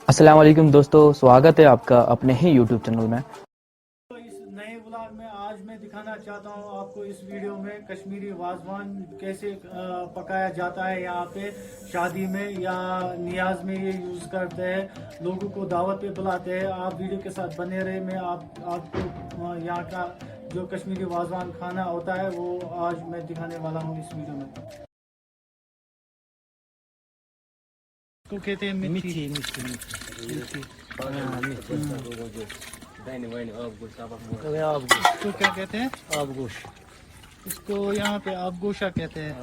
अस्सलाम वालेकुम दोस्तों, स्वागत है आपका अपने ही यूट्यूब चैनल में। तो इस नए व्लॉग में आज मैं दिखाना चाहता हूँ आपको इस वीडियो में कश्मीरी वाजवान कैसे पकाया जाता है। यहाँ पे शादी में या नियाज में ये यूज़ करते हैं, लोगों को दावत पे बुलाते हैं। आप वीडियो के साथ बने रहे। मैं आपको यहाँ का जो कश्मीरी वाजवान खाना होता है वो आज मैं दिखाने वाला हूँ इस वीडियो में। इसको कहते हैं मिठी मिठी मिठी। इसको क्या कहते हैं? आबगोश। इसको यहाँ पे आबगोशा कहते हैं।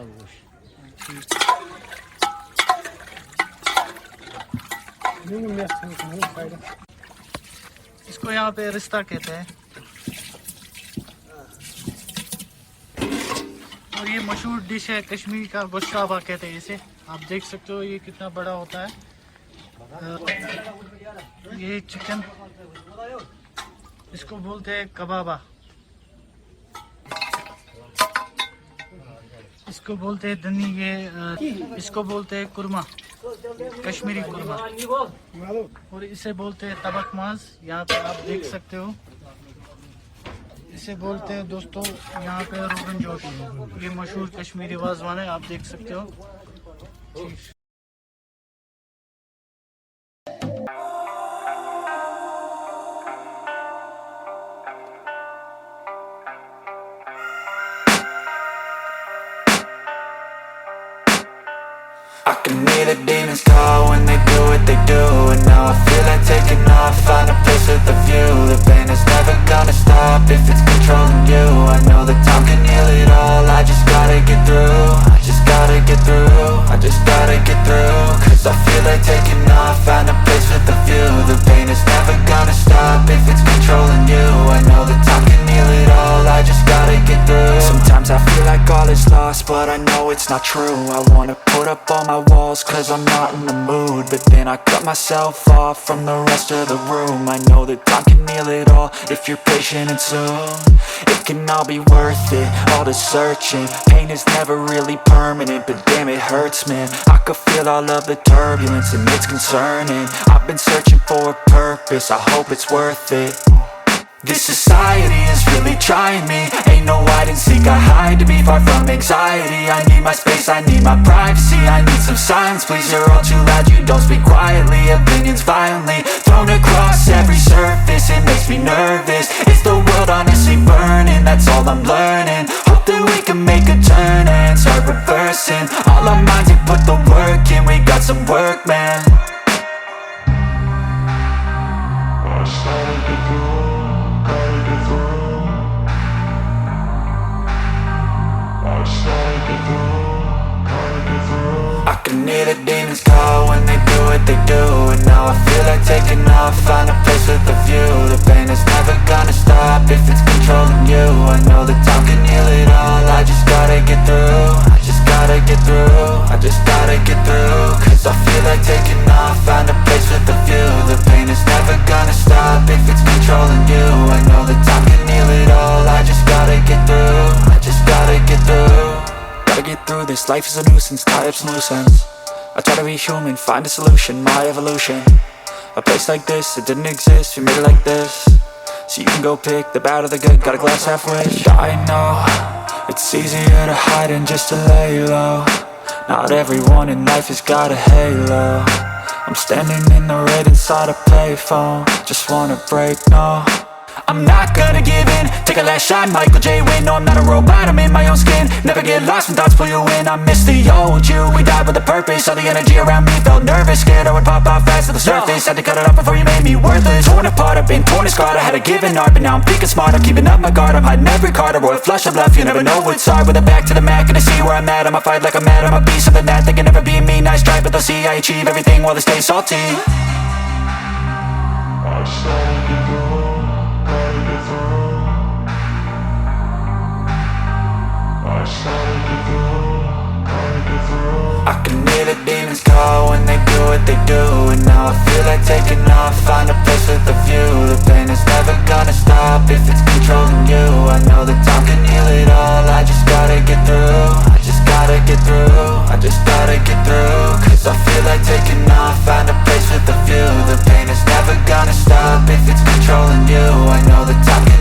इसको यहाँ पे रिश्ता कहते हैं। और ये मशहूर डिश है कश्मीर का, गोश्ताबा कहते हैं इसे। आप देख सकते हो ये कितना बड़ा होता है। ये चिकन, इसको बोलते हैं कबाबा, इसको बोलते हैं दनी, ये इसको बोलते हैं कुरमा, कश्मीरी कुरमा, और इसे बोलते हैं तबक माज। यहाँ पे आप देख सकते हो इसे बोलते हैं दोस्तों यहाँ पे रोगन जोश। ये मशहूर कश्मीरी वाजवान है, आप देख सकते हो। I can hear the demons call when they do what they do. And now I feel like taking off, find a place with a view. The pain is never gonna stop if it's controlling you. I know that time can heal it all, I just gotta get through. I just gotta get through, I just gotta get through. Cause I feel like taking off, find a place with a view. The pain is never gonna stop if it's controlling you. I know that time can heal it all, I just gotta get through. Sometimes I feel like all is lost, but I know it's not true. I wanna put up all my walls cause I'm not in the mood, but then I cut myself off from the rest of the room. I know that time can heal it all if you're patient and soon it can all be worth it, all the searching. Pain is never really permanent, but damn it hurts, man. I could feel all of the turbulence and it's concerning. I've been searching for a purpose, I hope it's worth it. This society is really trying me. Ain't no hide and seek, I hide to be far from anxiety. I need my space, I need my privacy. I need some silence, please, you're all too loud. You don't speak quietly, opinions violently thrown across every surface. It makes me nervous, it's the world honestly burning. That's all I'm learning, hope that we can make a turn and start reversing. All our minds, we put the work in, we got some work, man. I can hear the demons call when they do what they do. And now I feel like taking off, find a place with a view. The pain is never gonna stop if it's controlling you. I know that time can heal it all, I just gotta get through. I just gotta get through, I just gotta get through. Cause I feel like taking off, find a place with a view. The pain is never gonna stop if it's controlling you. I know that time can heal it all, I just gotta get through. I just gotta get through. Gotta get through this, life is a nuisance, tie up some loose ends. I try to be human, find a solution, my evolution. A place like this, it didn't exist, we made it like this. So you can go pick the bad or the good, got a glass halfway. I know, it's easier to hide than just to lay low. Not everyone in life has got a halo. I'm standing in the red inside a payphone, just wanna break, no. I'm not gonna give in, take a last shot, Michael J. Win. No, I'm not a robot, I'm in my own skin. Never get lost when thoughts pull you in. I miss the old you, we died with a purpose. All the energy around me felt nervous, scared I would pop off fast to the surface. Had to cut it off before you made me worthless. Torn apart, I've been torn and scarred. I had a given art, but now I'm thinking smart. I'm keeping up my guard, I'm hiding every card. A royal flush of left, you never know what's hard. With a back to the mat, gonna see where I'm at. I'ma fight like I'm mad, I'ma be something that they can never be me. Nice try, but they'll see I achieve everything while they stay salty. I can hear the demons call when they do what they do. And now I feel like taking off, find a place with a view. The pain is never gonna stop if it's controlling you. I know that time can heal it all, I just gotta get through. I just gotta get through, I just gotta get through. Cause I feel like taking off, find a place with a view. The if it's controlling you. I know the time